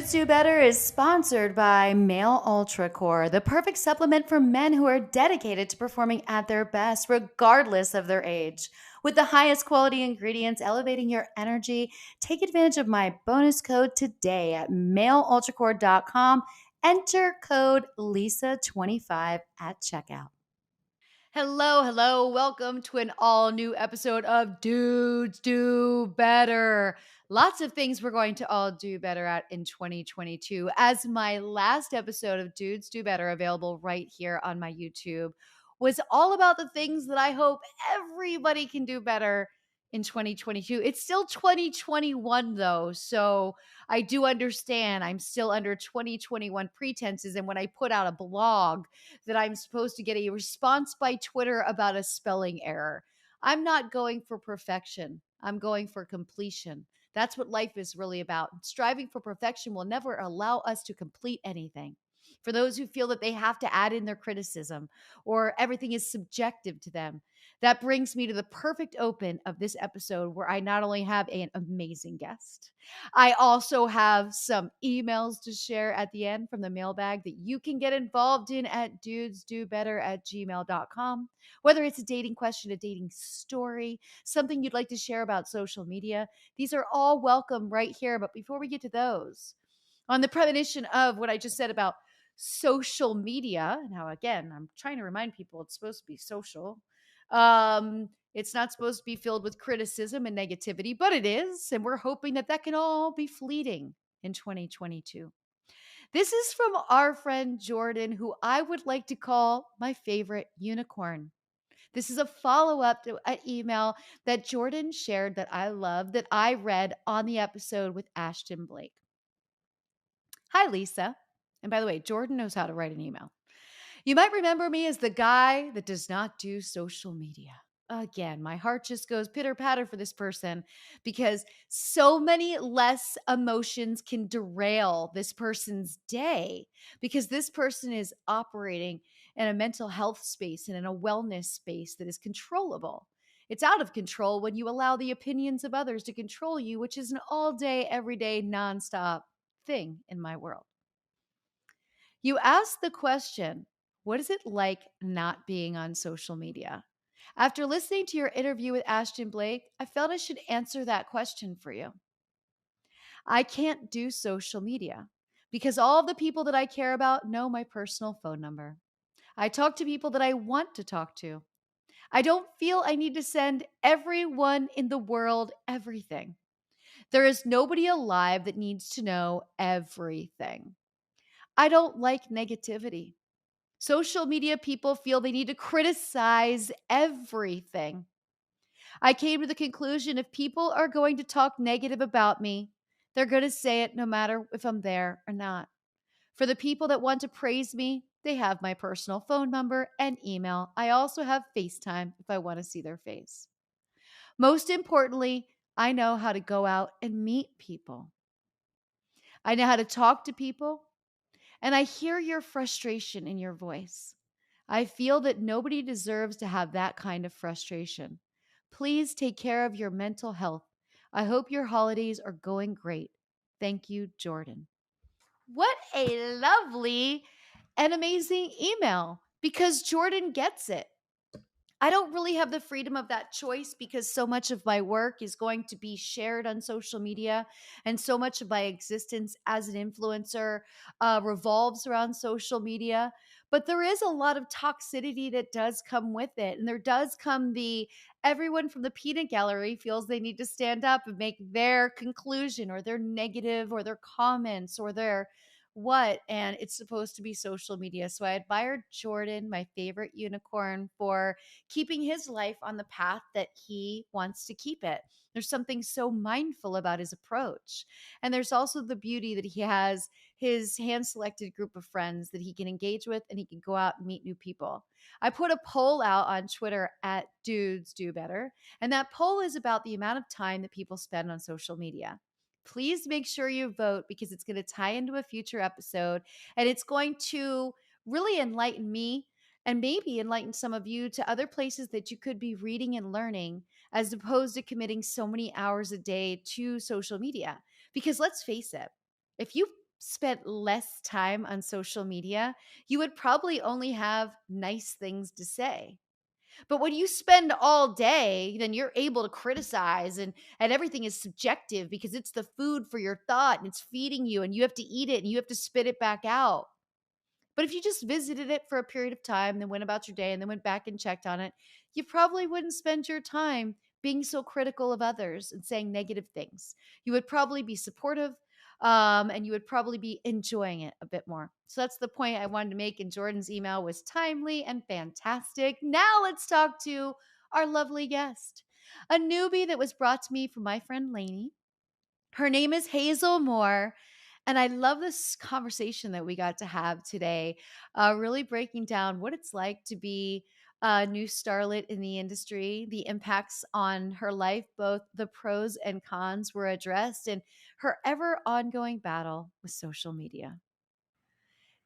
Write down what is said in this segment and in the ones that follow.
Dudes Do Better is sponsored by Male Ultra Core, the perfect supplement for men who are dedicated to performing at their best, regardless of their age. With the highest quality ingredients elevating your energy, take advantage of my bonus code today at maleultracore.com. Enter code LISA25 at checkout. Hello, hello. Welcome to an all new episode of Dudes Do Better. Lots of things we're going to all do better at in 2022. As my last episode of Dudes Do Better, available right here on my YouTube, was all about the things that I hope everybody can do better in 2022. It's still 2021 though, so I do understand I'm still under 2021 pretenses. And when I put out a blog, that I'm supposed to get a response by Twitter about a spelling error. I'm not going for perfection. I'm going for completion. That's what life is really about. Striving for perfection will never allow us to complete anything. For those who feel that they have to add in their criticism or everything is subjective to them, that brings me to the perfect open of this episode where I not only have an amazing guest, I also have some emails to share at the end from the mailbag that you can get involved in at dudesdobetter@gmail.com. Whether it's a dating question, a dating story, something you'd like to share about social media, these are all welcome right here. But before we get to those, on the premonition of what I just said about social media, now again, I'm trying to remind people it's supposed to be social. It's not supposed to be filled with criticism and negativity, but it is. And we're hoping that that can all be fleeting in 2022. This is from our friend Jordan, who I would like to call my favorite unicorn. This is a follow up to an email that Jordan shared that I love that I read on the episode with Ashton Blake. Hi, Lisa. And by the way, Jordan knows how to write an email. You might remember me as the guy that does not do social media. Again, my heart just goes pitter patter for this person because so many less emotions can derail this person's day because this person is operating in a mental health space and in a wellness space that is controllable. It's out of control when you allow the opinions of others to control you, which is an all day, everyday, nonstop thing in my world. You asked the question, what is it like not being on social media? After listening to your interview with Ashton Blake, I felt I should answer that question for you. I can't do social media because all of the people that I care about know my personal phone number. I talk to people that I want to talk to. I don't feel I need to send everyone in the world everything. There is nobody alive that needs to know everything. I don't like negativity. Social media people feel they need to criticize everything. I came to the conclusion if people are going to talk negative about me, they're going to say it no matter if I'm there or not. For the people that want to praise me, they have my personal phone number and email. I also have FaceTime if I want to see their face. Most importantly, I know how to go out and meet people. I know how to talk to people, and I hear your frustration in your voice. I feel that nobody deserves to have that kind of frustration. Please take care of your mental health. I hope your holidays are going great. Thank you, Jordan. What a lovely and amazing email because Jordan gets it. I don't really have the freedom of that choice because so much of my work is going to be shared on social media, and so much of my existence as an influencer revolves around social media. But there is a lot of toxicity that does come with it. And there does come the everyone from the peanut gallery feels they need to stand up and make their conclusion or their negative or their comments or their what, and it's supposed to be social media. So I admired Jordan, my favorite unicorn, for keeping his life on the path that he wants to keep it. There's something so mindful about his approach. And there's also the beauty that he has his hand selected group of friends that he can engage with and he can go out and meet new people. I put a poll out on Twitter at Dudes Do Better, and that poll is about the amount of time that people spend on social media. Please make sure you vote because it's going to tie into a future episode and it's going to really enlighten me and maybe enlighten some of you to other places that you could be reading and learning as opposed to committing so many hours a day to social media. Because let's face it, if you spent less time on social media, you would probably only have nice things to say. But when you spend all day, then you're able to criticize, and everything is subjective because it's the food for your thought and it's feeding you and you have to eat it and you have to spit it back out. But if you just visited it for a period of time, then went about your day and then went back and checked on it, you probably wouldn't spend your time being so critical of others and saying negative things. You would probably be supportive, and you would probably be enjoying it a bit more. So that's the point I wanted to make. And Jordan's email was timely and fantastic. Now let's talk to our lovely guest, a newbie that was brought to me from my friend Lainey. Her name is Hazel Moore. And I love this conversation that we got to have today, really breaking down what it's like to be a new starlet in the industry, the impacts on her life, both the pros and cons were addressed, and her ever ongoing battle with social media.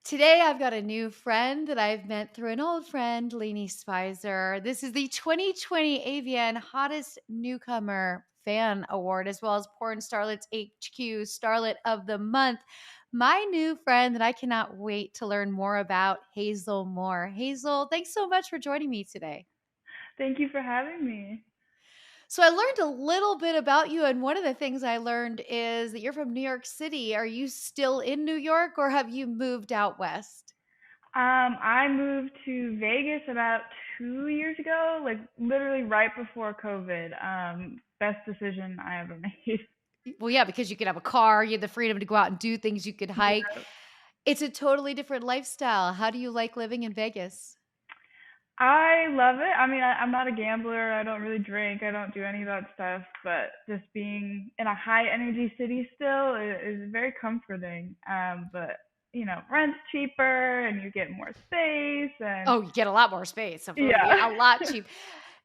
Today, I've got a new friend that I've met through an old friend, Lainey Spicer. This is the 2020 AVN Hottest Newcomer Fan Award, as well as Porn Starlets HQ Starlet of the Month. My new friend that I cannot wait to learn more about, Hazel Moore. Hazel, thanks so much for joining me today. Thank you for having me. So, I learned a little bit about you, and one of the things I learned is that you're from New York City. Are you still in New York or have you moved out west? I moved to Vegas about 2 years ago, like literally right before COVID. Best decision I ever made. Well, yeah, because you could have a car, you had the freedom to go out and do things, you could hike. Yeah. It's a totally different lifestyle. How do you like living in Vegas? I love it. I mean, I'm not a gambler. I don't really drink. I don't do any of that stuff. But just being in a high energy city still is very comforting. But rent's cheaper and you get more space and Oh, you get a lot more space. Yeah, yeah, a lot cheap.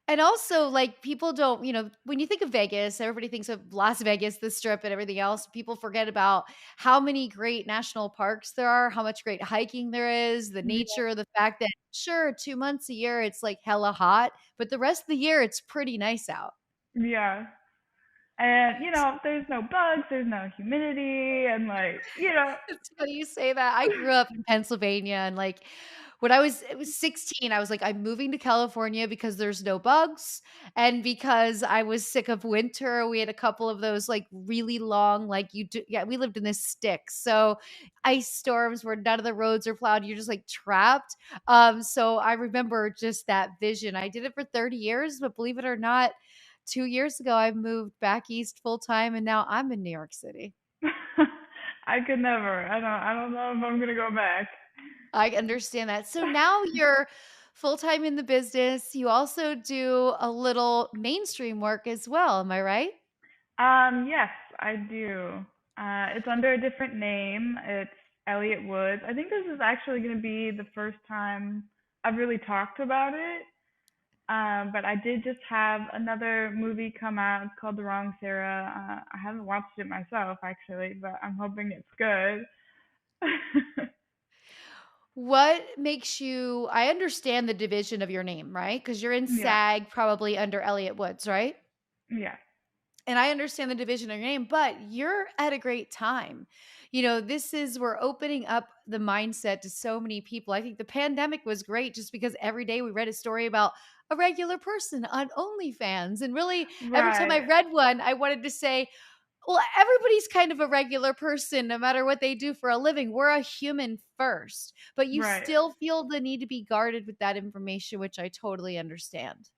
And also, like, people don't, when you think of Vegas, everybody thinks of Las Vegas, the strip, and everything else. People forget about how many great national parks there are, how much great hiking there is, the nature, the fact that, sure, 2 months a year, it's like hella hot, but the rest of the year, it's pretty nice out. yeah. And there's no bugs, there's no humidity, and It's funny you say that. I grew up in Pennsylvania, and, like, when it was 16, I was like, "I'm moving to California because there's no bugs and because I was sick of winter." We had a couple of those, like, really long, like, yeah, we lived in this stick, so ice storms where none of the roads are plowed, you're just, like, trapped. So I remember just that vision. I did it for 30 years, but believe it or not, 2 years ago, I moved back east full time, and now I'm in New York City. I could never. I don't know if I'm gonna go back. I understand that. So now you're full time in the business. You also do a little mainstream work as well. Am I right? Yes, I do. It's under a different name. It's Elliot Woods. I think this is actually gonna be the first time I've really talked about it. But I did just have another movie come out. It's called The Wrong Sarah. I haven't watched it myself actually, but I'm hoping it's good. What makes you, I understand the division of your name, right? Because you're in Yeah. SAG, probably under Elliot Woods, right? Yeah. And I understand the division of your name, but you're at a great time. We're opening up the mindset to so many people. I think the pandemic was great just because every day we read a story about a regular person on OnlyFans. And really, every time I Right. read one, I wanted to say, well, everybody's kind of a regular person, no matter what they do for a living. We're a human first, but you Right. still feel the need to be guarded with that information, which I totally understand.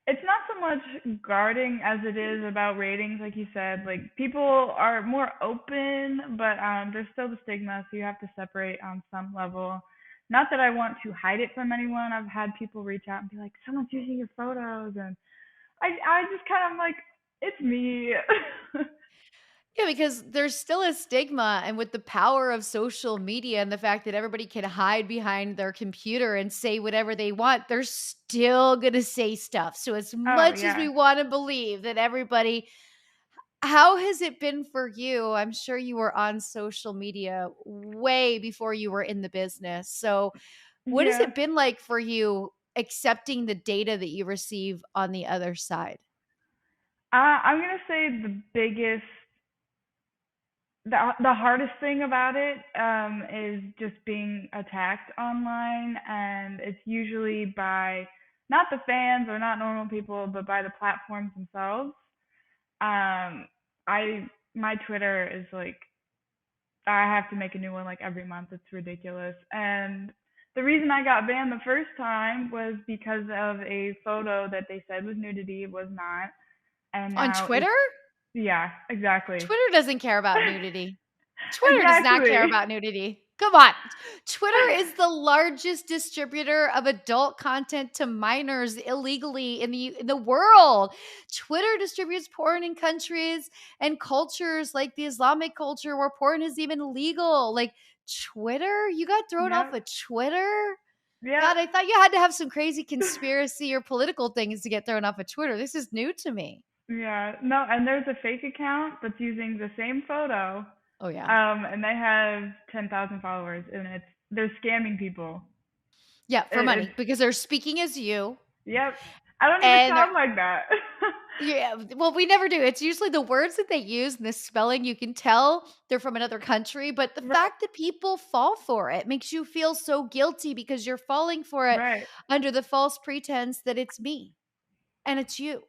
It's not so much guarding as it is about ratings, like you said. Like people are more open, but there's still the stigma, so you have to separate on some level. Not that I want to hide it from anyone. I've had people reach out and be like, "Someone's using your photos," and I just kind of like, "It's me." Yeah, because there's still a stigma, and with the power of social media and the fact that everybody can hide behind their computer and say whatever they want, they're still going to say stuff. So, as Oh much as we yeah. want to believe that everybody, how has it been for you? I'm sure you were on social media way before you were in the business. So, what has Yeah. it been like for you accepting the data that you receive on the other side? I'm gonna say the biggest the hardest thing about it is just being attacked online, and it's usually by not the fans or not normal people, but by the platforms themselves. Um, I my Twitter is like I have to make a new one like every month. It's ridiculous. And the reason I got banned the first time was because of a photo that they said was nudity, was not, and On now it's Twitter? yeah, exactly. Twitter doesn't care about nudity. Twitter does not care Exactly. about nudity. Come on. Twitter is the largest distributor of adult content to minors illegally in the world. Twitter distributes porn in countries and cultures like the Islamic culture where porn is even legal. Like Twitter, you got thrown off Yep. of Twitter? Yep. God, I thought you had to have some crazy conspiracy or political things to get thrown off of Twitter. This is new to me. Yeah. No, and there's a fake account that's using the same photo, Oh yeah. and they have 10,000 followers, and they're scamming people. Yeah, for It's money because they're speaking as you yep. I don't even and they're sound like that. yeah, well, we never do. It's usually the words that they use and the spelling, you can tell they're from another country, but the Right. fact that people fall for it makes you feel so guilty because you're falling for it Right. under the false pretense that it's me and it's you.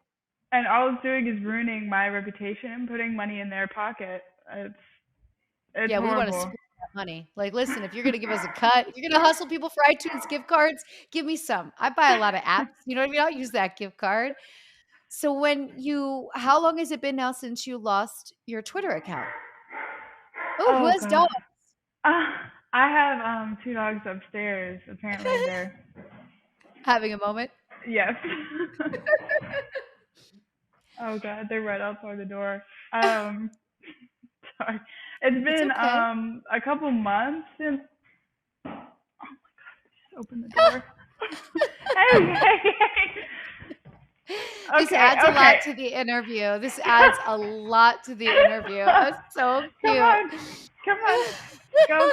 And all it's doing is ruining my reputation and putting money in their pocket. It's Yeah, we wanna horrible. split that money. Like, "Listen, if you're gonna give us a cut, if you're gonna hustle people for iTunes gift cards, give me some." I buy a lot of apps, you know what I mean? I'll use that gift card. So when you how long has it been now since you lost your Twitter account? Oh, who Oh has god. dogs? Uh, I have two dogs upstairs. Apparently they're Having a moment? yes. Oh god, they're right outside the door. Um sorry. It's It's been okay. a couple months since open the door. Hey, hey, hey. This Okay, adds a okay. lot to the interview. This adds a lot to the interview. That's so Come cute. on. Come on. Go.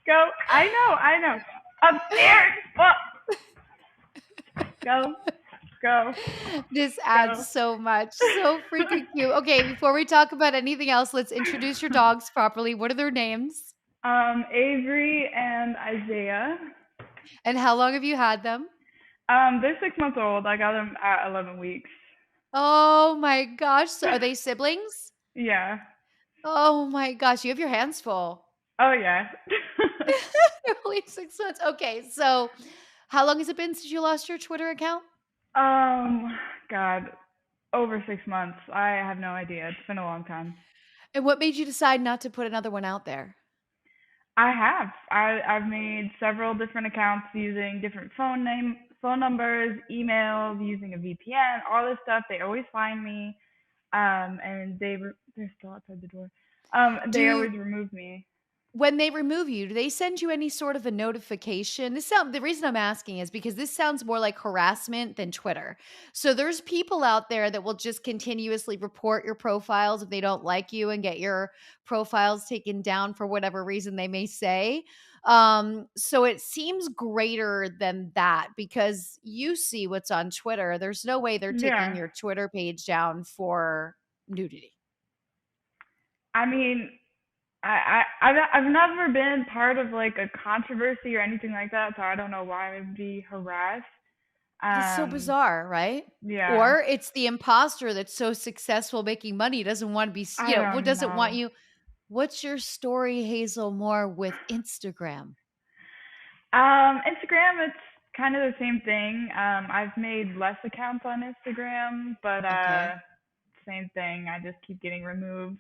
Go. I know. Upstairs. Go. Go. This Go. adds so much. So freaking cute. Okay, before we talk about anything else, let's introduce your dogs properly. What are their names? Avery and Isaiah. And how long have you had them? They're 6 months old. I got them at 11 weeks. Oh my gosh. So are they siblings? Yeah. Oh my gosh. You have your hands full. Oh yeah. They're only 6 months. Okay, so how long has it been since you lost your Twitter account? um, God, over 6 months. I have no idea. It's been a long time. And what made you decide not to put another one out there? I have. I've made several different accounts using different phone numbers, emails, using a VPN, all this stuff. They always find me. And they're still outside the door. They Do always remove me. when they remove you, do they send you any sort of a notification? The reason I'm asking is because this sounds more like harassment than Twitter. So there's people out there that will just continuously report your profiles if they don't like you and get your profiles taken down for whatever reason they may say. So it seems greater than that because you see what's on Twitter. There's no way they're taking Yeah. your Twitter page down for nudity. I mean, I've never been part of like a controversy or anything like that, so I don't know why I would be harassed. That's so Um, bizarre, right? yeah. Or it's the imposter that's so successful making money, doesn't want to be, I don't doesn't want know. you. What's your story, Hazel Moore, with Instagram? Instagram, it's kind of the same thing. I've made less accounts on Instagram, but Okay. same thing. I just keep getting removed.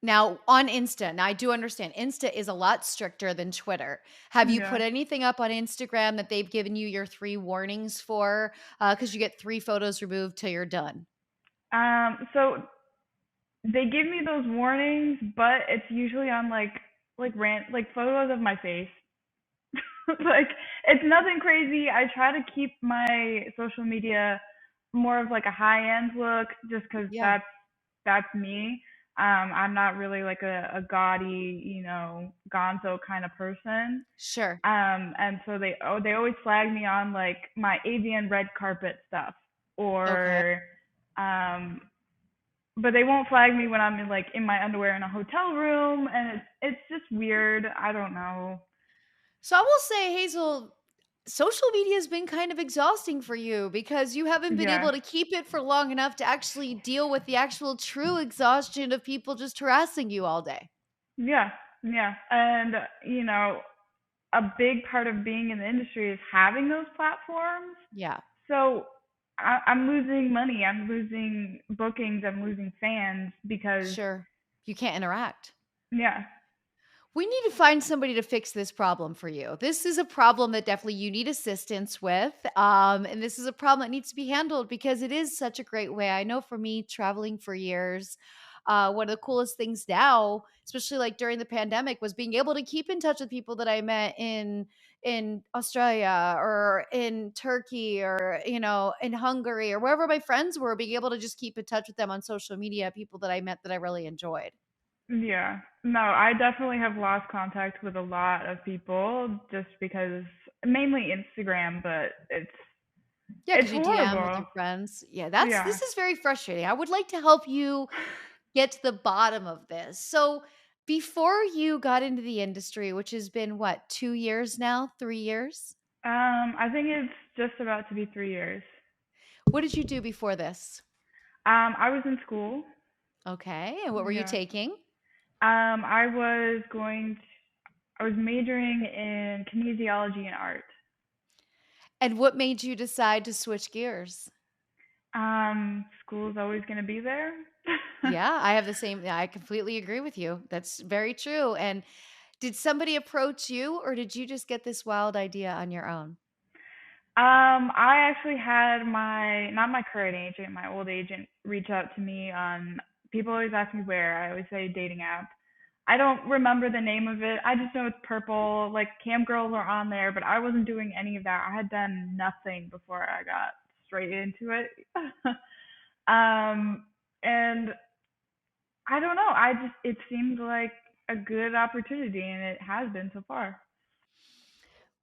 Now, on Insta, now I do understand Insta is a lot stricter than Twitter. Have you Yeah. put anything up on Instagram that they've given you your 3 warnings for? Because you get 3 photos removed till you're done. So they give me those warnings, but it's usually on like photos of my face. Like it's nothing crazy. I try to keep my social media more of like a high end look, just because Yeah, that's me. I'm not really like a gaudy, gonzo kind of person. sure. And so they always flag me on like my avian red carpet stuff Okay. or um but they won't flag me when I'm in, like in my underwear in a hotel room, and it's just weird. I don't know. So I will say, Hazel, social media has been kind of exhausting for you because you haven't been Yeah. able to keep it for long enough to actually deal with the actual true exhaustion of people just harassing you all day. Yeah. Yeah. And a big part of being in the industry is having those platforms. Yeah, So I'm losing money. I'm losing bookings. I'm losing fans because, sure. You can't interact. yeah, We need to find somebody to fix this problem for you. This is a problem that definitely you need assistance with. And this is a problem that needs to be handled because it is such a great way. I know for me, traveling for years, one of the coolest things now, especially like during the pandemic, was being able to keep in touch with people that I met in Australia or in Turkey or in Hungary or wherever my friends were, being able to just keep in touch with them on social media, people that I met that I really enjoyed. yeah. No, I definitely have lost contact with a lot of people just because mainly Instagram, but Yeah, it's because you DM with horrible. your friends. Yeah, Yeah. this is very frustrating. I would like to help you get to the bottom of this. So, before you got into the industry, which has been what, 2 years now, 3 years? I think it's just about to be 3 years. What did you do before this? I was in school. Okay, and what were you Yeah. taking? I was I was majoring in kinesiology and art. And what made you decide to switch gears? School's always gonna be there. Yeah, I have the same I completely agree with you. That's very true. And did somebody approach you or did you just get this wild idea on your own? I actually had not my current agent, my old agent reach out to me on, people always ask me where, I always say dating app. I don't remember the name of it. I just know it's purple. Like cam girls are on there, but I wasn't doing any of that. I had done nothing before I got straight into it. And I don't know. It seemed like a good opportunity, and it has been so far.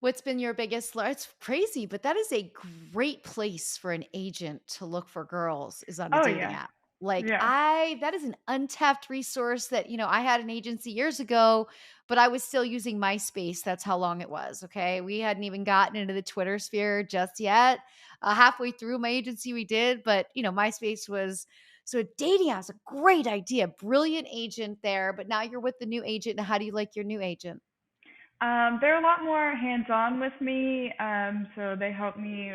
What's been your biggest it's crazy, but that is a great place for an agent to look for girls is on a Oh dating yeah, app. Like yeah, I that is an untapped resource that, I had an agency years ago, but I was still using MySpace. That's how long it was. Okay. We hadn't even gotten into the Twitter sphere just yet. Halfway through my agency, we did, but MySpace was so a dating app is a great idea. Brilliant agent there, but now you're with the new agent. How do you like your new agent? they're a lot more hands-on with me. So they help me,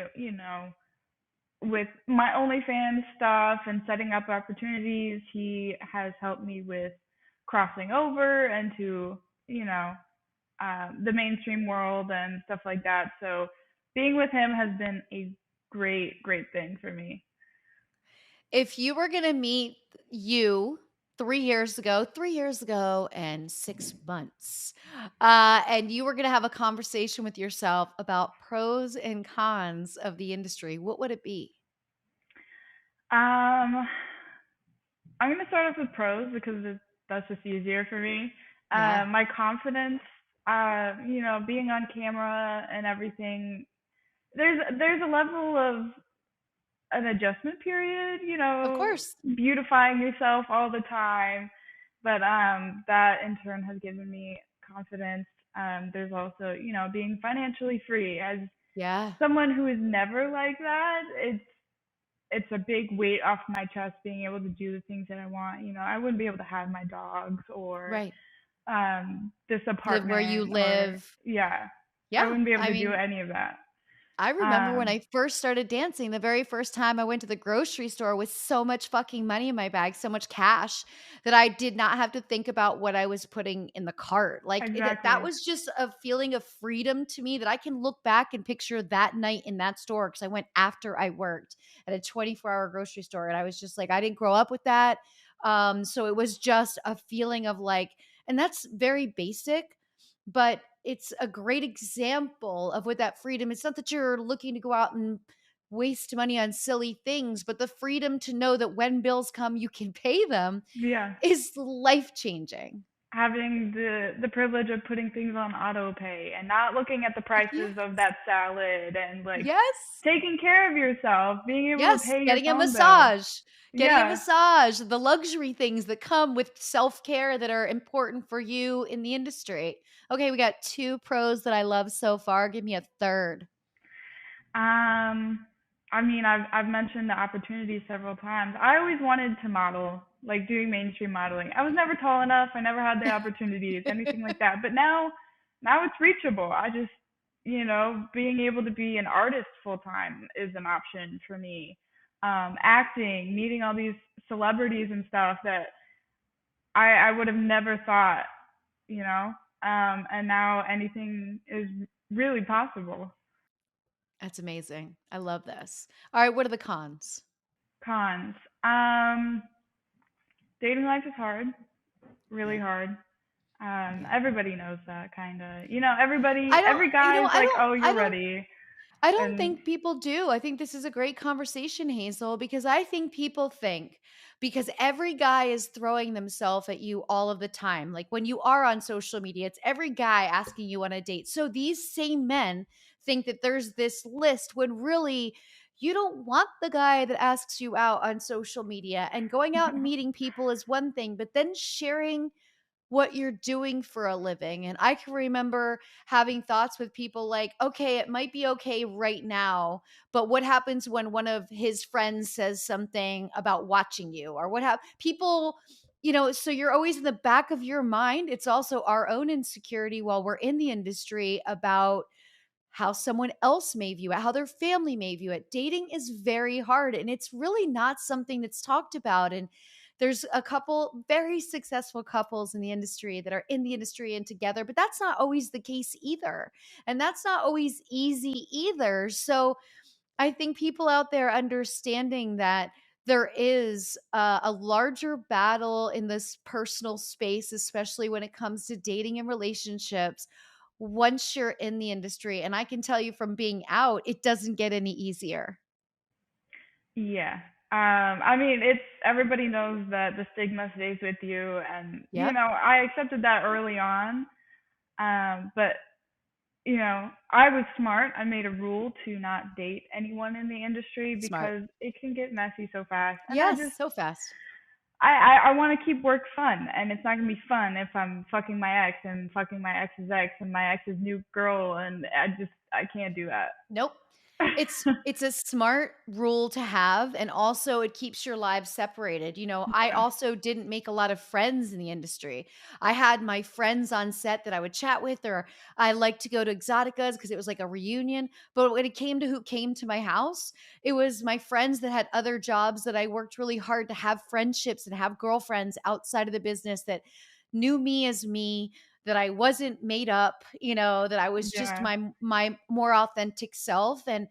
with my OnlyFans stuff and setting up opportunities. He has helped me with crossing over into, you know, the mainstream world and stuff like that. So being with him has been a great, great thing for me. If you were gonna meet you 3 years ago and 6 months, and you were gonna have a conversation with yourself about pros and cons of the industry, what would it be? Um, I'm gonna start off with pros because that's just easier for me. Yeah, My confidence, being on camera and everything. There's a level of an adjustment period, of course. beautifying yourself all the time, but that in turn has given me confidence. There's also, being financially free. As Yeah, someone who is never like that, it's a big weight off my chest being able to do the things that I want. I wouldn't be able to have my dogs or right. this Live where you apartment, or live. yeah, I Yeah, wouldn't be able I to do mean any of that. I remember when Um, I first started dancing, the very first time I went to the grocery store with so much fucking money in my bag, so much cash that I did not have to think about what I was putting in the cart. Like that exactly. was just a feeling of freedom to me that I can look back and picture that night in that store because I went after I worked at a 24-hour grocery store and I was just like I didn't grow up with that. So it was just a feeling of like and that's very basic, but it's a great example of what that freedom it's not that you're looking to go out and waste money on silly things, but the freedom to know that when bills come, you can pay them Yeah. is life changing. having the privilege of putting things on auto pay and not looking at the prices of Yes. that salad and like Yes. taking care of yourself, being able to Yes, pay your phone bill. getting a Yeah. massage, the luxury things that come with self-care that are important for you in the industry. Okay, we got 2 pros that I love so far. Give me a third. Um, I mean, I've mentioned the opportunity several times. I always wanted to model, like doing mainstream modeling. I was never tall enough. I never had the opportunities, anything like that. But now it's reachable. I just, being able to be an artist full time is an option for me. Acting, meeting all these celebrities and stuff that I would have never thought, you know. And now anything is really possible. That's amazing. I love this. All right, what are the cons? Cons. Dating life is hard, really Yep. hard. Yep. Everybody knows that kind of. Everybody, I don't every you guy know, is like, "Oh, you're ready," I don't and think people do. I think this is a great conversation, Hazel, because I think people think because every guy is throwing themselves at you all of the time. Like when you are on social media, it's every guy asking you on a date. So these same men think that there's this list when really you don't want the guy that asks you out on social media. And going out and meeting people is one thing, but then sharing what you're doing for a living. And I can remember having thoughts with people like, okay, it might be okay right now, but what happens when one of his friends says something about watching you or what have people, so you're always in the back of your mind. It's also our own insecurity while we're in the industry about how someone else may view it, how their family may view it. Dating is very hard and it's really not something that's talked about. And there's a couple very successful couples in the industry that are in the industry and together, but that's not always the case either. And that's not always easy either. So I think people out there understanding that there is a larger battle in this personal space, especially when it comes to dating and relationships once you're in the industry. And I can tell you from being out, it doesn't get any easier. yeah. I mean, it's everybody knows that the stigma stays with you, and Yep. I accepted that early on. But I was smart. I made a rule to not date anyone in the industry Smart. because it can get messy so fast, and I Yes. just So fast. I want to keep work fun, and it's not gonna be fun if I'm fucking my ex and fucking my ex's ex and my ex's new girl, and I can't do that. Nope. It's a smart rule to have, and also it keeps your lives separated. I Yeah, also didn't make a lot of friends in the industry. I had my friends on set that I would chat with, or I liked to go to Exoticas because it was like a reunion. But when it came to who came to my house, it was my friends that had other jobs that I worked really hard to have friendships and have girlfriends outside of the business that knew me as me, that I wasn't made up, that I was just yeah, my more authentic self. And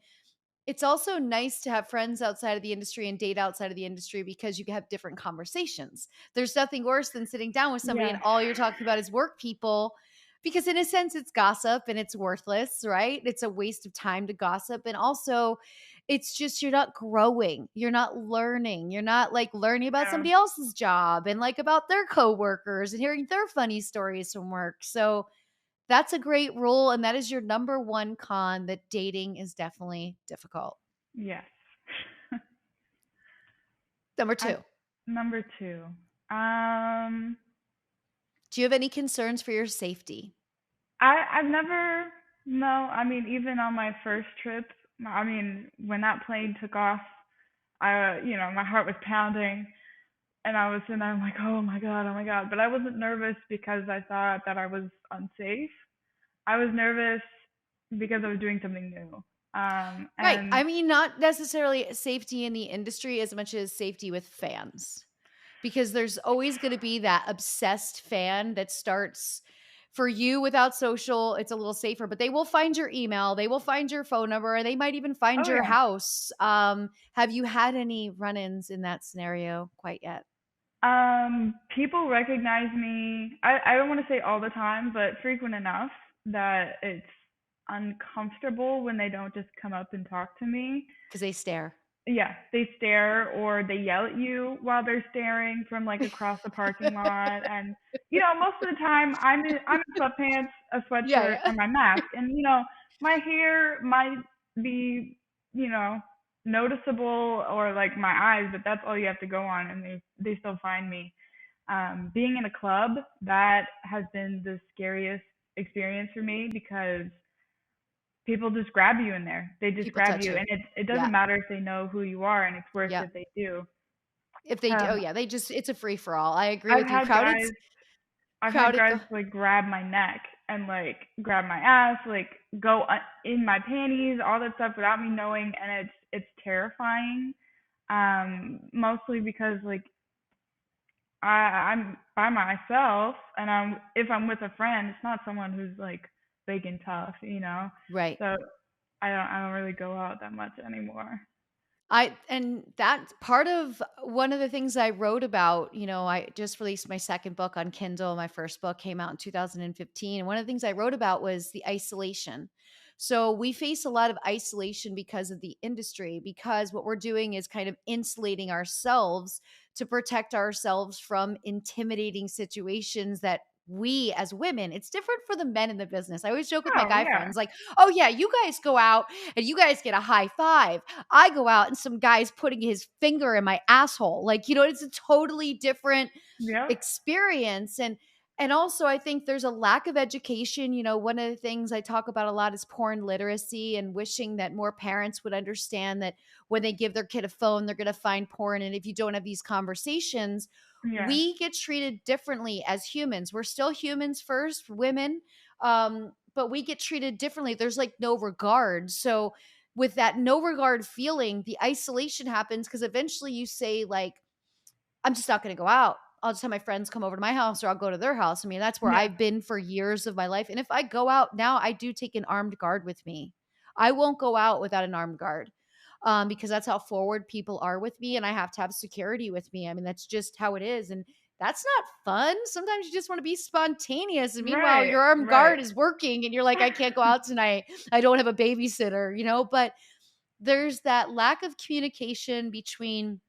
it's also nice to have friends outside of the industry and date outside of the industry because you can have different conversations. There's nothing worse than sitting down with somebody and yes, all you're talking about is work people because in a sense it's gossip and it's worthless, right? It's a waste of time to gossip, and also it's just you're not growing, you're not learning, you're not like learning about yeah, somebody else's job and like about their coworkers and hearing their funny stories from work. So that's a great rule, and that is your number one con, that dating is definitely difficult. yes. Number I 2, Number two. Um, do you have any concerns for your safety? I've never no. I mean, even on my first trip, I mean, when that plane took off, my heart was pounding. And I was sitting there, I'm like, oh my God, oh my God. But I wasn't nervous because I thought that I was unsafe. I was nervous because I was doing something new. Right. I And mean, not necessarily safety in the industry as much as safety with fans, because there's always going to be that obsessed fan that starts for you without social. It's a little safer, but they will find your email, they will find your phone number, and they might even find oh your yeah, house. Have you had any run ins in that scenario quite yet? people recognize me. I don't want to say all the time, but frequent enough that it's uncomfortable when they don't just come up and talk to me. Because they stare. yeah, they stare or they yell at you while they're staring from like across the parking lot. And most of the time I'm in sweatpants, a Yeah, sweatshirt, yeah. and my mask. And my hair might be, you know, noticeable, or like my eyes, but that's all you have to go on, and they still find me. Being in a club, that has been the scariest experience for me, because people just grab you in there. They just People grab touch you, you. and it doesn't Yeah. matter if they know who you are, and it's worse Yeah. if they do. If they do, oh Um, yeah, they just, it's a free for all. I agree I've with you. had guys, I've had Crowded. guys like grab my neck and like grab my ass, like go in my panties, all that stuff without me knowing, and it's terrifying. Mostly because like I'm by myself, and if I'm with a friend, it's not someone who's like big and tough. Right. So I don't really go out that much anymore. And that's part of one of the things I wrote about. I just released my second book on Kindle. My first book came out in 2015. And one of the things I wrote about was the isolation. So we face a lot of isolation because of the industry, because what we're doing is kind of insulating ourselves to protect ourselves from intimidating situations that we as women, it's different for the men in the business. I always joke with my Oh guy yeah, friends, like, oh yeah, you guys go out and you guys get a high five. I go out and some guy's putting his finger in my asshole. Like, it's a totally different yep, experience. And also I think there's a lack of education. One of the things I talk about a lot is porn literacy, and wishing that more parents would understand that when they give their kid a phone, they're going to find porn. And if you don't have these conversations, yeah, we get treated differently as humans. We're still humans first, women, but we get treated differently. There's like no regard. So with that no regard feeling, the isolation happens because eventually you say, like, I'm just not going to go out. I'll just have my friends come over to my house, or I'll go to their house. I mean, that's where yeah, I've been for years of my life. And if I go out now, I do take an armed guard with me. I won't go out without an armed guard, because that's how forward people are with me. And I have to have security with me. I mean, that's just how it is. And that's not fun. Sometimes you just want to be spontaneous. And meanwhile, right, your armed right, guard is working and you're like, I can't go out tonight. I don't have a babysitter. But there's that lack of communication between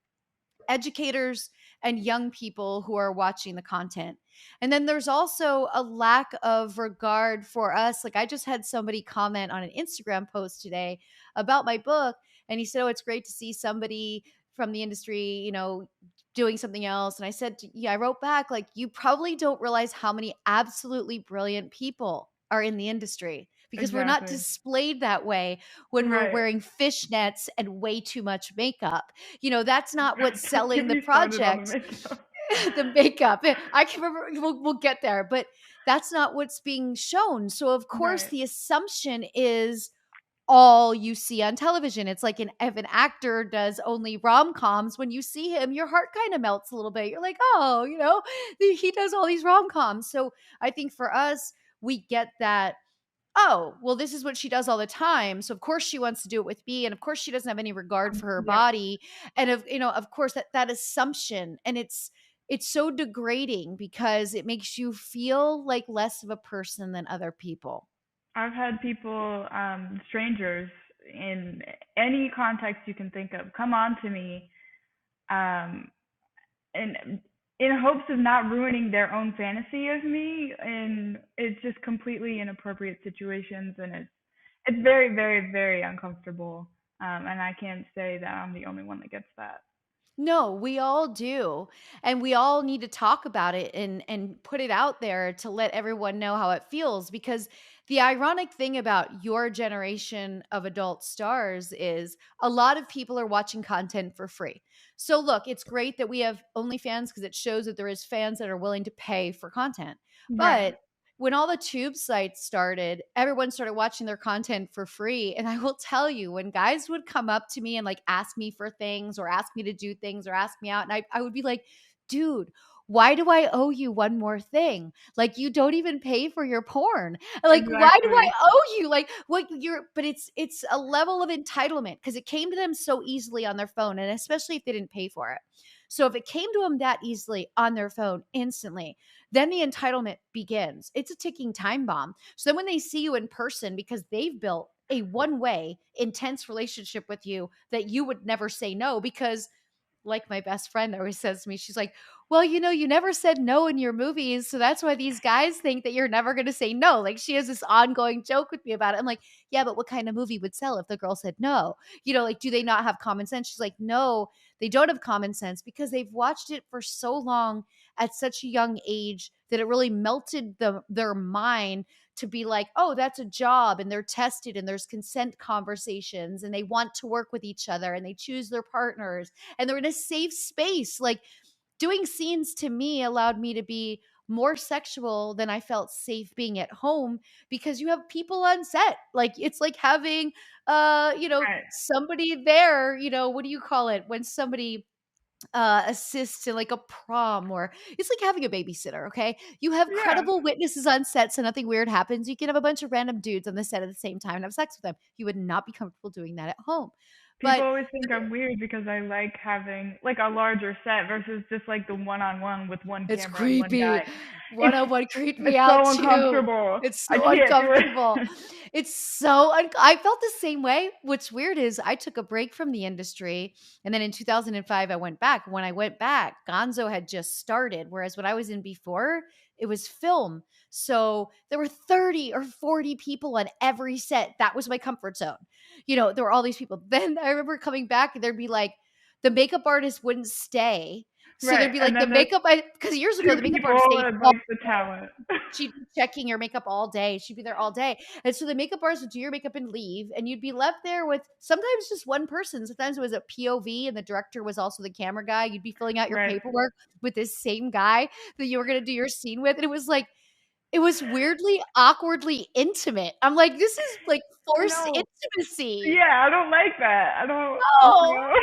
educators and young people who are watching the content. And then there's also a lack of regard for us. Like, I just had somebody comment on an Instagram post today about my book, and he said, "Oh, it's great to see somebody from the industry, doing something else." And I said, "Yeah," I wrote back, like, you probably don't realize how many absolutely brilliant people are in the industry, because we're not exactly, displayed that way when we're right. wearing fishnets and way too much makeup. That's not what's Don't get selling the me started on the project. makeup. The makeup. I can remember, we'll get there, but that's not what's being shown. So of course Right, the assumption is all you see on television. It's like, if an actor does only rom-coms, when you see him, your heart kind of melts a little bit. You're like, oh, he does all these rom-coms. So I think for us, we get that, oh, well, this is what she does all the time. So of course she wants to do it with me. And of course she doesn't have any regard for her yep. body. And of course that assumption. And it's so degrading because it makes you feel like less of a person than other people. I've had people, strangers in any context you can think of, come on to me, um, and in hopes of not ruining their own fantasy of me, and it's just completely inappropriate situations, and it's very, very, very uncomfortable. And I can't say that I'm the only one that gets that. No, we all do. And we all need to talk about it and put it out there to let everyone know how it feels, because the ironic thing about your generation of adult stars is a lot of people are watching content for free. So look, it's great that we have OnlyFans because it shows that there is fans that are willing to pay for content. Right. But when all the tube sites started, everyone started watching their content for free. And I will tell you, when guys would come up to me and like ask me for things or ask me to do things or ask me out, and I would be like, dude, why do I owe you one more thing? Like, you don't even pay for your porn. Like, why do I Exactly. owe you? Like, what you're, but it's a level of entitlement because it came to them so easily on their phone, and especially if they didn't pay for it. So if it came to them that easily on their phone instantly, then the entitlement begins. It's a ticking time bomb. So then when they see you in person, because they've built a one way intense relationship with you that you would never say no because like my best friend always says to me, she's like, "Well, you never said no in your movies, so that's why these guys think that you're never going to say no." Like she has this ongoing joke with me about it. I'm like, "Yeah, but what kind of movie would sell if the girl said no? Like do they not have common sense?" She's like, "No, they don't have common sense because they've watched it for so long at such a young age that it really melted their mind to be like, oh, that's a job and they're tested and there's consent conversations and they want to work with each other and they choose their partners and they're in a safe space." Like doing scenes to me allowed me to be more sexual than I felt safe being at home because you have people on set. Like it's like having Right. somebody there, what do you call it when somebody assists in like a prom, or it's like having a babysitter. Okay, you have Yeah. credible witnesses on set so nothing weird happens. You can have a bunch of random dudes on the set at the same time and have sex with them. You would not be comfortable doing that at home. People but always think I'm weird because I like having like a larger set versus just like the one-on-one with one It's camera and one creepy. guy. It's One-on-one creeped me it's out so too. uncomfortable. It's I so can't do uncomfortable. it. It's so I felt the same way. What's weird is I took a break from the industry, and then in 2005 I went back. When I went back, Gonzo had just started, whereas when I was in before, it was film. So there were 30 or 40 people on every set. That was my comfort zone. There were all these people. Then I remember coming back and there'd be like the makeup artist wouldn't stay. So Right. there'd be And like the then there's makeup because years ago two the makeup people artist stayed and all like the talent. she'd be checking your makeup all day. She'd be there all day. And so the makeup artist would do your makeup and leave. And you'd be left there with sometimes just one person. Sometimes it was a POV and the director was also the camera guy. You'd be filling out your Right. paperwork with this same guy that you were going to do your scene with. And it was like, it was weirdly, awkwardly intimate. I'm like, this is like forced No. intimacy. Yeah, I don't like that. I don't, No,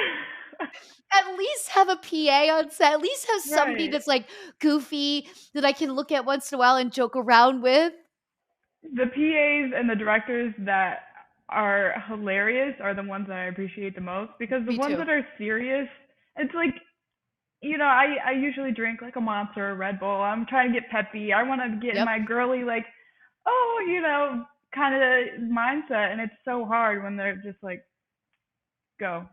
at least have a PA on set. At least have somebody Right. that's like goofy that I can look at once in a while and joke around with. The PAs and the directors that are hilarious are the ones that I appreciate the most because the Me ones too. that are serious, it's like, I usually drink like a Monster or Red Bull. I'm trying to get peppy. I want to get in Yep. my girly, like, oh, kind of mindset. And it's so hard when they're just like, go.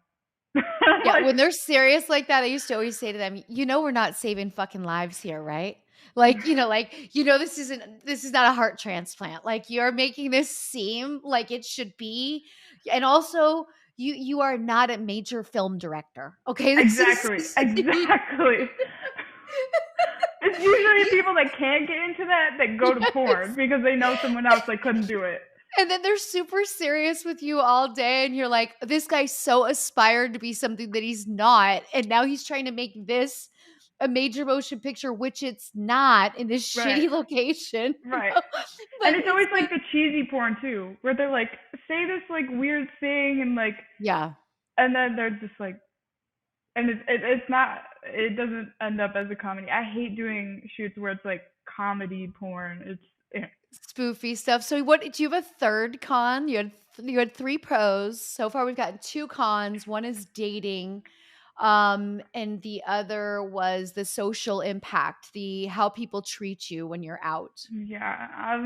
Yeah, Like, when they're serious like that, I used to always say to them, we're not saving fucking lives here, right? Like, this is not a heart transplant. Like you're making this seem like it should be. And also, you are not a major film director. Okay? This exactly. is Exactly. It's usually people that can't get into that go to porn yes. because they know someone else that couldn't do it. And then they're super serious with you all day. And you're like, this guy so aspired to be something that he's not. And now he's trying to make this a major motion picture, which it's not in this Right. shitty location. Right. But And it's it's always like like, the cheesy porn too, where they're like, say this like weird thing and like, yeah, and then they're just like, and it's not, it doesn't end up as a comedy. I hate doing shoots where it's like comedy porn. spoofy stuff. So what do you have a third con? You had three pros. So far we've gotten two cons. One is dating. And the other was the social impact, the how people treat you when you're out. Yeah.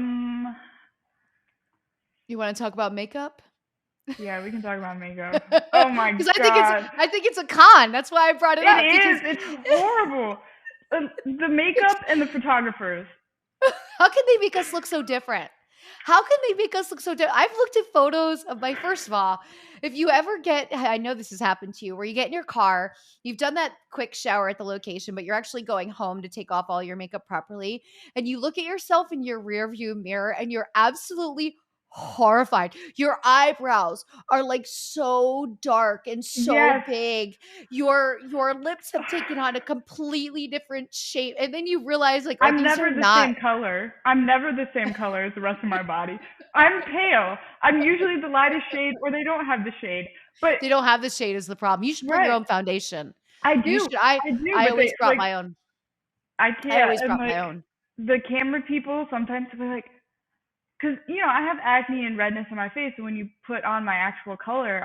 You want to talk about makeup? Yeah, we can talk about makeup. Oh my Because I think it's god. I think it's a con. That's why I brought it It up is. because It's horrible. The makeup and the photographers. how can they make us look so different? How can they make us look so different? I've looked at photos of my first of all, if you ever get I know this has happened to you where you get in your car, you've done that quick shower at the location, but you're actually going home to take off all your makeup properly, and you look at yourself in your rear view mirror and you're absolutely horrified. Your eyebrows are like so dark and so Yes. big. Your lips have taken on a completely different shape. And then you realize like, oh, I'm these never are the not same color. I'm never the same color as the rest of my body. I'm pale. I'm usually the lightest shade, or they don't have the shade. But they don't have the shade is the problem. You should bring your right, own foundation. I You do, should I I do. I But always they brought like my own. I I can't. always And brought my like own. the camera people sometimes will be like, because I have acne and redness on my face, and when you put on my actual color,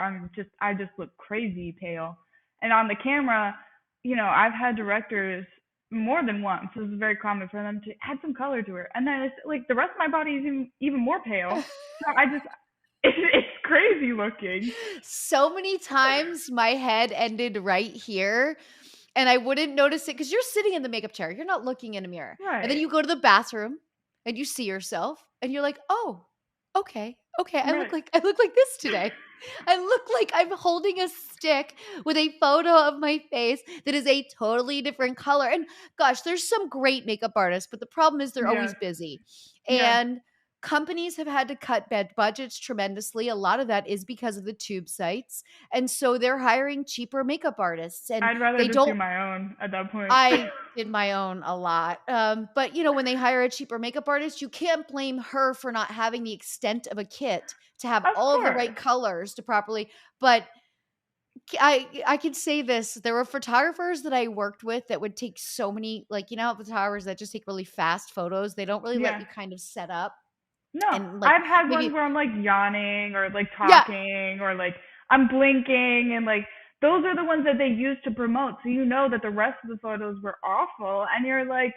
I just look crazy pale. And on the camera, I've had directors more than once. This is very common for them to add some color to her, and then it's like the rest of my body is even more pale. So It's crazy looking. So many times my head ended right here and I wouldn't notice it because you're sitting in the makeup chair. You're not looking in a mirror. And then Right. you go to the bathroom and you see yourself and you're like, "Oh, okay. Okay. Right. I look like this today. I look like I'm holding a stick with a photo of my face that is a totally different color." And gosh, there's some great makeup artists, but the problem is they're always Yes. busy. Yes. And companies have had to cut budgets tremendously. A lot of that is because of the tube sites. And so they're hiring cheaper makeup artists and I'd rather they just do don't. my own at that point. I did my own a lot. But when they hire a cheaper makeup artist, you can't blame her for not having the extent of a kit to have Of all of the right course. colors to properly. But I can say this: there were photographers that I worked with that would take so many, like how photographers that just take really fast photos. They don't really let Yeah. you kind of set up No, and like I've had ones maybe where I'm like yawning or like yeah. talking or like I'm blinking and like those are the ones that they use to promote. So you know that the rest of the photos were awful and you're like,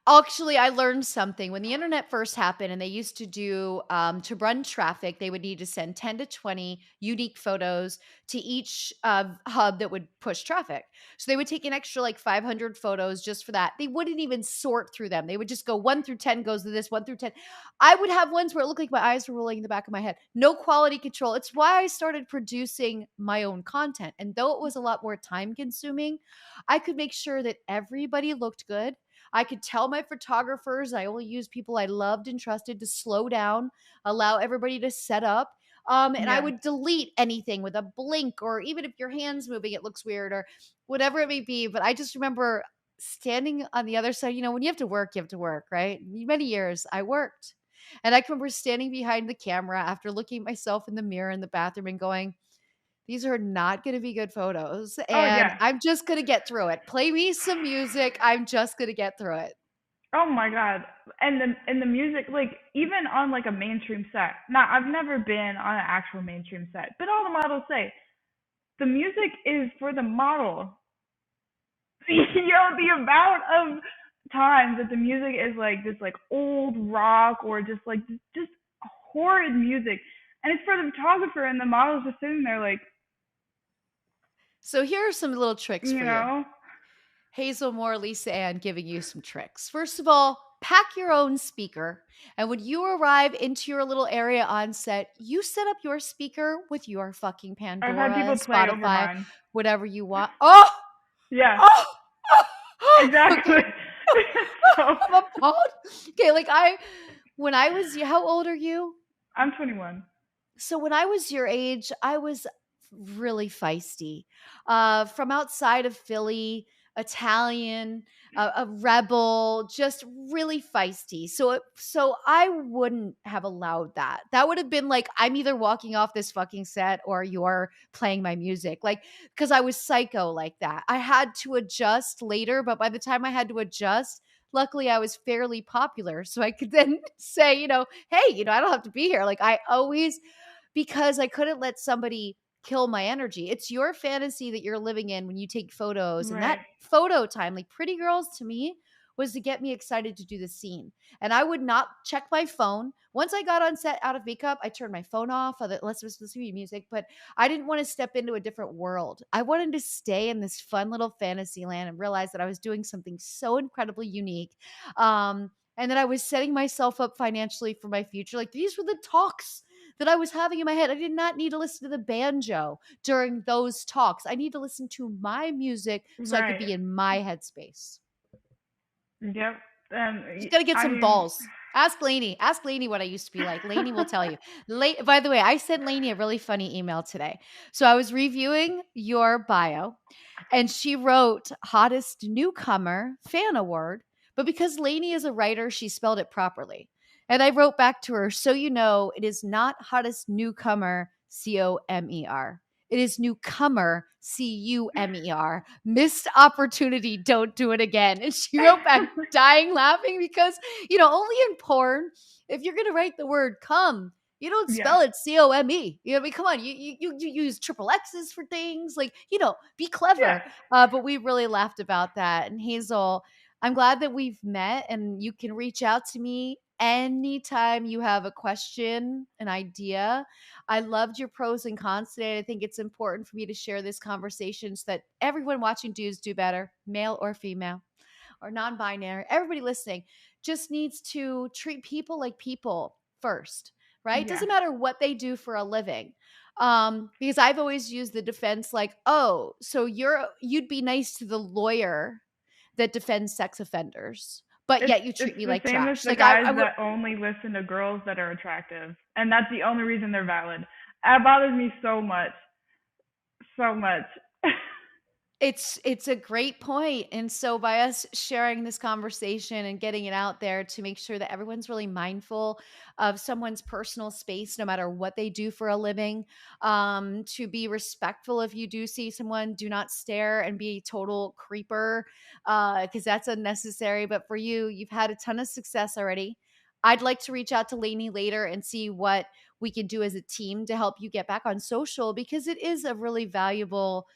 Actually, I learned something. When the internet first happened and they used to do to run traffic, they would need to send 10 to 20 unique photos to each hub that would push traffic. So they would take an extra like 500 photos just for that. They wouldn't even sort through them. They would just go 1 through 10 goes to this, 1 through 10. I would have ones where it looked like my eyes were rolling in the back of my head. No quality control. It's why I started producing my own content. And though it was a lot more time consuming, I could make sure that everybody looked good. I could tell my photographers I only use people I loved and trusted to slow down, allow everybody to set up. And I yeah, would delete anything with a blink, or even if your hand's moving, it looks weird, or whatever it may be. But I just remember standing on the other side. When you have to work, right? Many years I worked. And I can remember standing behind the camera after looking at myself in the mirror in the bathroom and going, these are not going to be good photos. oh And yeah, I'm just going to get through it. Play me some music. I'm just going to get through it. oh my god, and the music like even on like a mainstream set. Now I've never been on an actual mainstream set, but all the models say the music is for the model. The amount of times that the music is like this like old rock or just horrid music and it's for the photographer and the model's just sitting there like So here are some little tricks you for you. know Hazel Moore, Lisa Ann giving you some tricks. First of all, pack your own speaker. And when you arrive into your little area on set, you set up your speaker with your fucking I've had Pandora, people play over Spotify, mine. whatever you want. Oh, Yeah, oh, exactly. okay. So I'm appalled. Okay, when I was, how old are you? I'm 21. So when I was your age, I was really feisty. From outside of Philly, Italian, a rebel, just really feisty. So I wouldn't have allowed that. That would have been like I'm either walking off this fucking set or you're playing my music. Like because I was psycho like that. I had to adjust later, but by the time I had to adjust, luckily I was fairly popular, so I could then say, hey, I don't have to be here. Like I always because I couldn't let somebody kill my energy. It's your fantasy that you're living in when you take photos. And that Right, photo time, like Pretty Girls to me, was to get me excited to do the scene. And I would not check my phone. Once I got on set out of makeup, I turned my phone off, unless it was supposed to be music, but I didn't want to step into a different world. I wanted to stay in this fun little fantasy land and realize that I was doing something so incredibly unique. And that I was setting myself up financially for my future. Like these were the talks that I was having in my head. I did not need to listen to the banjo during those talks. I need to listen to my music so I could right. be in my headspace. Yep. Just got to get I some mean, balls. Ask Lainey. Ask Lainey what I used to be like. Lainey will tell you. By the way, I sent Lainey a really funny email today. So I was reviewing your bio and she wrote hottest newcomer fan award. But because Lainey is a writer, she spelled it properly. And I wrote back to her, so you know, it is not hottest newcomer, Comer. It is newcomer, Cumer. Missed opportunity. Don't do it again. And she wrote back, dying laughing because, only in porn, if you're going to write the word come, you don't yeah, spell it Come. I mean, come on, you use triple X's for things, like be yeah. clever. But we really laughed about that. And Hazel, I'm glad that we've met, and you can reach out to me anytime you have a question, an idea. I loved your pros and cons today. I think it's important for me to share this conversation so that everyone watching Dudes Do Better, male or female or non binary, everybody listening just needs to treat people like people first, right? Yeah. Doesn't matter what they do for a living. Because I've always used the defense like, oh, so you'd be nice to the lawyer that defends sex offenders, but It's yet you treat it's me the like same as trash. the Like I guys would. that only listen to girls that are attractive, and that's the only reason they're valid. That bothers me so much, so much. It's a great point. And so by us sharing this conversation and getting it out there to make sure that everyone's really mindful of someone's personal space, no matter what they do for a living, to be respectful if you do see someone, do not stare and be a total creeper, because that's unnecessary. But for you, you've had a ton of success already. I'd like to reach out to Lainey later and see what we can do as a team to help you get back on social because it is a really valuable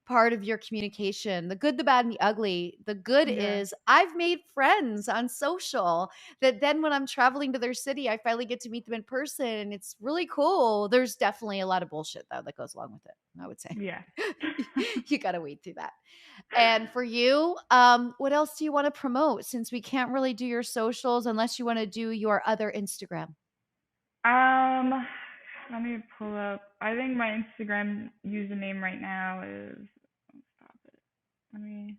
part of your communication, the good, the bad, and the ugly. The good Yeah. is I've made friends on social that then when I'm traveling to their city, I finally get to meet them in person. And it's really cool. There's definitely a lot of bullshit, though, that goes along with it, I would say. Yeah. You got to wade through that. And for you, what else do you want to promote since we can't really do your socials unless you want to do your other Instagram? Um, Let me pull up. I think my Instagram username right now is. Stop it. Let me.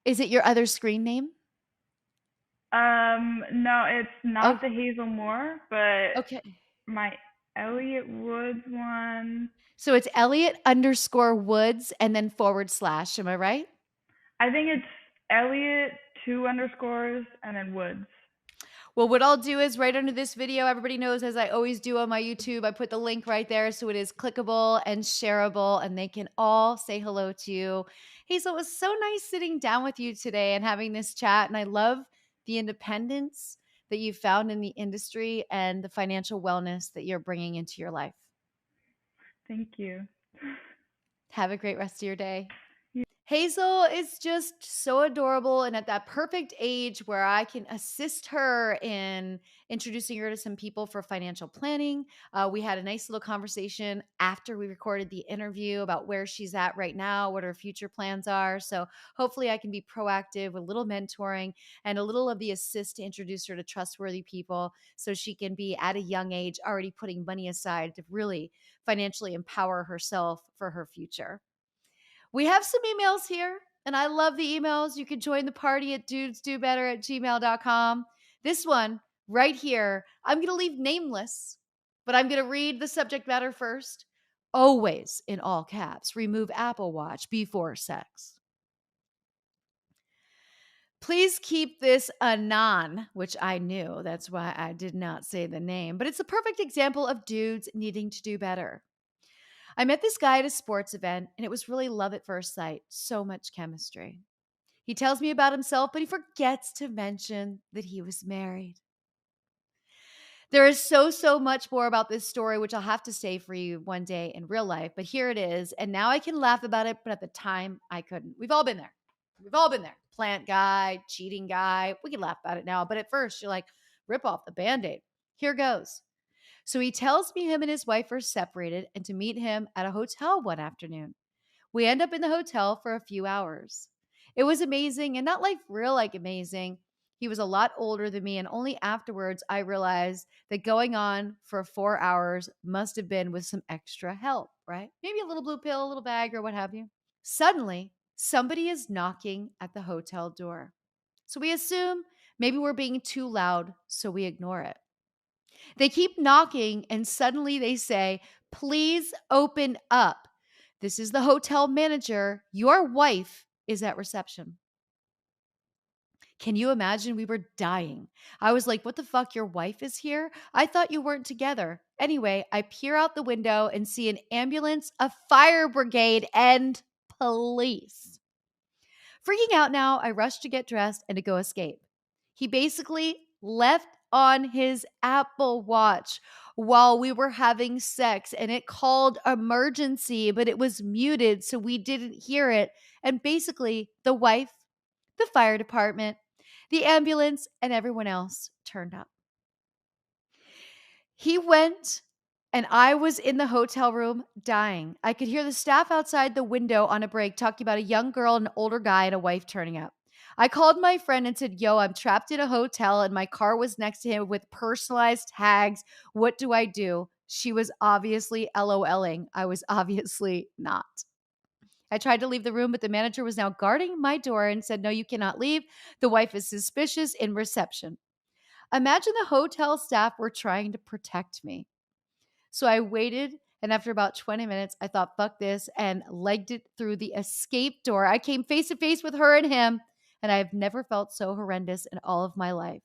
Is it your other screen name? No, it's Oh, not the Hazel Moore, but okay. my Elliot Woods one. So it's Elliot_Woods and then /. Am I right? I think it's Elliot two underscores and then Woods. Well, what I'll do is right under this video, everybody knows, as I always do on my YouTube, I put the link right there so it is clickable and shareable and they can all say hello to you. Hazel, it was so nice sitting down with you today and having this chat. And I love the independence that you found in the industry and the financial wellness that you're bringing into your life. Thank you. Have a great rest of your day. You- Hazel is just so adorable and at that perfect age where I can assist her in introducing her to some people for financial planning. We had a nice little conversation after we recorded the interview about where she's at right now, what her future plans are. So hopefully I can be proactive with a little mentoring and a little of the assist to introduce her to trustworthy people so she can be at a young age already putting money aside to really financially empower herself for her future. We have some emails here, and I love the emails. You can join the party at dudesdobetter@gmail.com. This one right here, I'm going to leave nameless, but I'm going to read the subject matter first. Always in all caps, remove Apple Watch before sex. Please keep this anon, which I knew. That's why I did not say the name, but it's a perfect example of dudes needing to do better. I met this guy at a sports event, and it was really love at first sight. So much chemistry. He tells me about himself, but he forgets to mention that he was married. There is so much more about this story, which I'll have to say for you one day in real life, but here it is. And now I can laugh about it, but at the time I couldn't. We've all been there. We've all been there. Plant guy, cheating guy. We can laugh about it now, but at first you're like, rip off the band aid. Here goes. So he tells me him and his wife are separated and to meet him at a hotel one afternoon. We end up in the hotel for a few hours. It was amazing and not like real like amazing. He was a lot older than me, and only afterwards I realized that going on for 4 hours must have been with some extra help, right? Maybe a little blue pill, a little bag, or what have you. Suddenly, somebody is knocking at the hotel door. So we assume maybe we're being too loud, so we ignore it. They keep knocking, and suddenly they say, "Please open up. This is the hotel manager. Your wife is at reception." Can you imagine? We were dying. I was like, "What the fuck? Your wife is here? I thought you weren't together." Anyway, I peer out the window and see an ambulance, a fire brigade, and police. Freaking out now, I rush to get dressed and to go escape. He basically left on his Apple Watch while we were having sex and it called emergency, but it was muted, so we didn't hear it. And basically, the wife, the fire department, the ambulance, and everyone else turned up. He went, and I was in the hotel room dying. I could hear the staff outside the window on a break talking about a young girl, an older guy, and a wife turning up. I called my friend and said, Yo, I'm trapped in a hotel and my car was next to him with personalized tags. What do I do? She was obviously LOLing. I was obviously not. I tried to leave the room, but the manager was now guarding my door and said, No, you cannot leave. The wife is suspicious in reception. Imagine the hotel staff were trying to protect me. So I waited, and after about 20 minutes, I thought, fuck this, and legged it through the escape door. I came face to face with her and him, and I have never felt so horrendous in all of my life.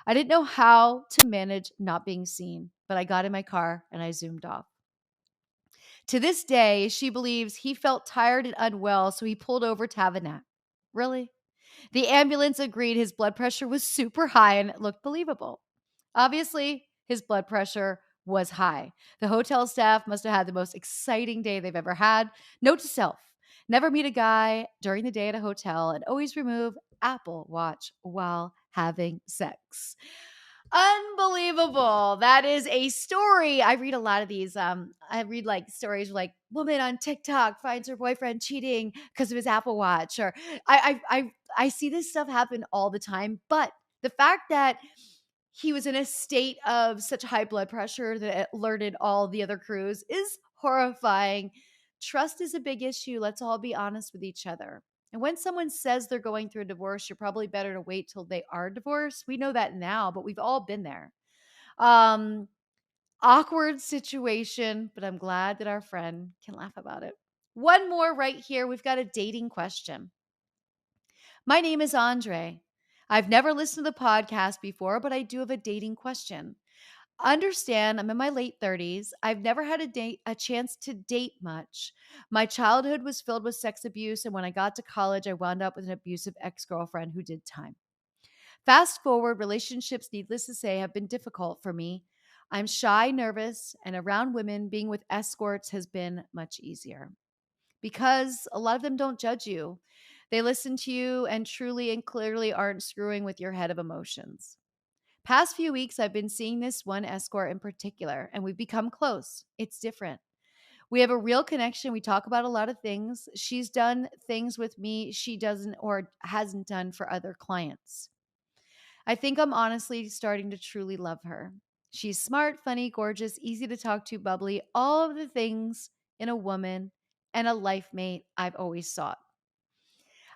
I didn't know how to manage not being seen, but I got in my car and I zoomed off. To this day, she believes he felt tired and unwell, so he pulled over to have a nap. Really? The ambulance agreed his blood pressure was super high and it looked believable. Obviously, his blood pressure was high. The hotel staff must have had the most exciting day they've ever had. Note to self: never meet a guy during the day at a hotel and always remove Apple Watch while having sex. Unbelievable. That is a story. I read a lot of these. I read like stories like woman on TikTok finds her boyfriend cheating because of his Apple Watch, or I see this stuff happen all the time. But the fact that he was in a state of such high blood pressure that it alerted all the other crews is horrifying. Trust is a big issue. Let's all be honest with each other. And when someone says they're going through a divorce, you're probably better to wait till they are divorced. We know that now, but we've all been there. Um, Awkward situation, but I'm glad that our friend can laugh about it. One more right here. We've got a dating question. My name is Andre. I've never listened to the podcast before, but I do have a dating question. Understand, I'm in my late 30s. I've never had a chance to date much. My childhood was filled with sex abuse, and when I got to college, I wound up with an abusive ex-girlfriend who did time. Fast forward, relationships, needless to say, have been difficult for me. I'm shy, nervous, and around women, being with escorts has been much easier because a lot of them don't judge you. They listen to you and truly and clearly aren't screwing with your head of emotions. Past few weeks, I've been seeing this one escort in particular, and we've become close. It's different. We have a real connection. We talk about a lot of things. She's done things with me she doesn't or hasn't done for other clients. I think I'm honestly starting to truly love her. She's smart, funny, gorgeous, easy to talk to, bubbly, all of the things in a woman and a life mate I've always sought.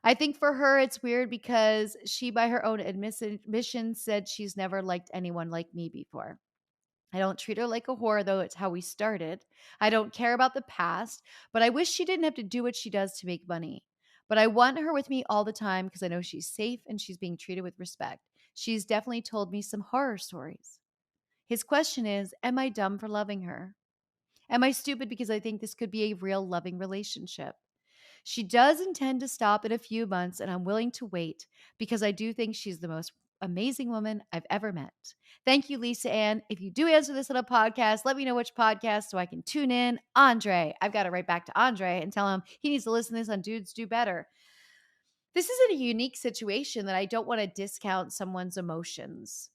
I think for her, it's weird because she, by her own admission, said she's never liked anyone like me before. I don't treat her like a whore, though it's how we started. I don't care about the past, but I wish she didn't have to do what she does to make money. But I want her with me all the time because I know she's safe and she's being treated with respect. She's definitely told me some horror stories. His question is, am I dumb for loving her? Am I stupid because I think this could be a real loving relationship? She does intend to stop in a few months, and I'm willing to wait because I do think she's the most amazing woman I've ever met. Thank you, Lisa Ann. If you do answer this on a podcast, let me know which podcast so I can tune in. Andre, I've got to write back to Andre and tell him he needs to listen to this on Dudes Do Better. This is a unique situation that I don't want to discount someone's emotions.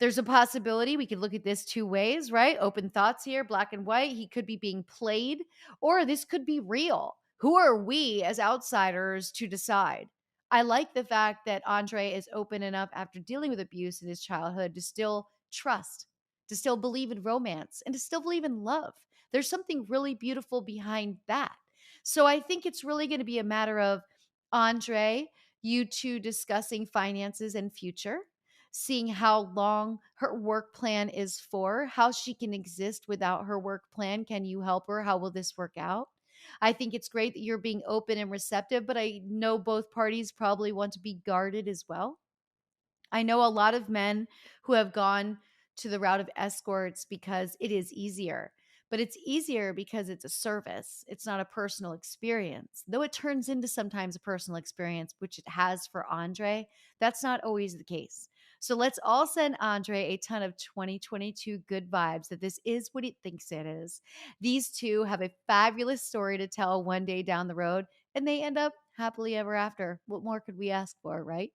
There's a possibility we could look at this two ways, right? Open thoughts here, black and white. He could be being played, or this could be real. Who are we as outsiders to decide? I like the fact that Andre is open enough after dealing with abuse in his childhood to still trust, to still believe in romance, and to still believe in love. There's something really beautiful behind that. So I think it's really going to be a matter of Andre, you two discussing finances and future, seeing how long her work plan is for, how she can exist without her work plan. Can you help her? How will this work out? I think it's great that you're being open and receptive, but I know both parties probably want to be guarded as well. I know a lot of men who have gone to the route of escorts because it is easier, but it's easier because it's a service. It's not a personal experience. Though it turns into sometimes a personal experience, which it has for Andre, that's not always the case. So let's all send Andre a ton of 2022 good vibes that this is what it thinks it is. These two have a fabulous story to tell one day down the road, and they end up happily ever after. What more could we ask for, right?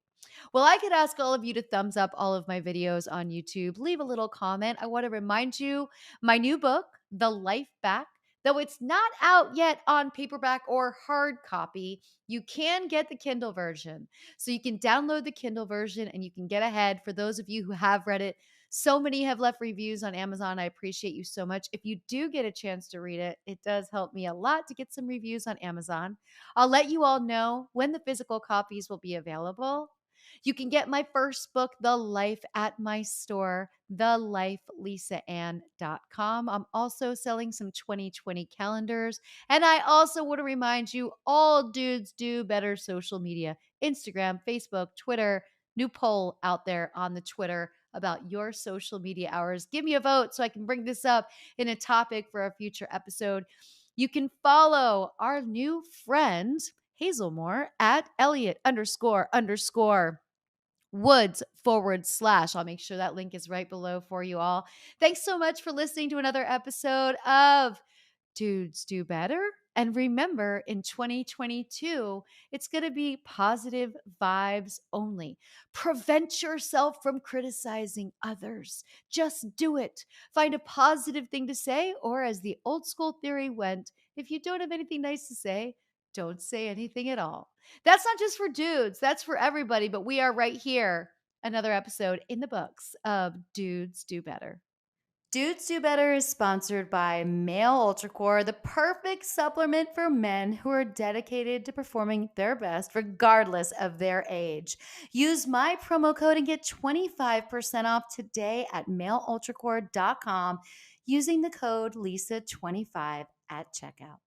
Well, I could ask all of you to thumbs up all of my videos on YouTube. Leave a little comment. I want to remind you my new book, The Life Back, though it's not out yet on paperback or hard copy, you can get the Kindle version. So you can download the Kindle version and you can get ahead. For those of you who have read it, so many have left reviews on Amazon. I appreciate you so much. If you do get a chance to read it, it does help me a lot to get some reviews on Amazon. I'll let you all know when the physical copies will be available. You can get my first book, The Life, at my store, thelifelisaan.com. I'm also selling some 2020 calendars. And I also want to remind you all dudes do better social media Instagram, Facebook, Twitter. New poll out there on the Twitter about your social media hours. Give me a vote so I can bring this up in a topic for a future episode. You can follow our new friend, Hazel Moore, at Elliot __. Woods /. I'll make sure that link is right below for you all. Thanks so much for listening to another episode of Dudes Do Better. And remember, in 2022, it's going to be positive vibes only. Prevent yourself from criticizing others. Just do it. Find a positive thing to say, or as the old school theory went, if you don't have anything nice to say, don't say anything at all. That's not just for dudes, that's for everybody. But we are right here. Another episode in the books of Dudes Do Better. Dudes Do Better is sponsored by Male Ultra Core, the perfect supplement for men who are dedicated to performing their best regardless of their age. Use my promo code and get 25% off today at maleultracore.com using the code Lisa25 at checkout.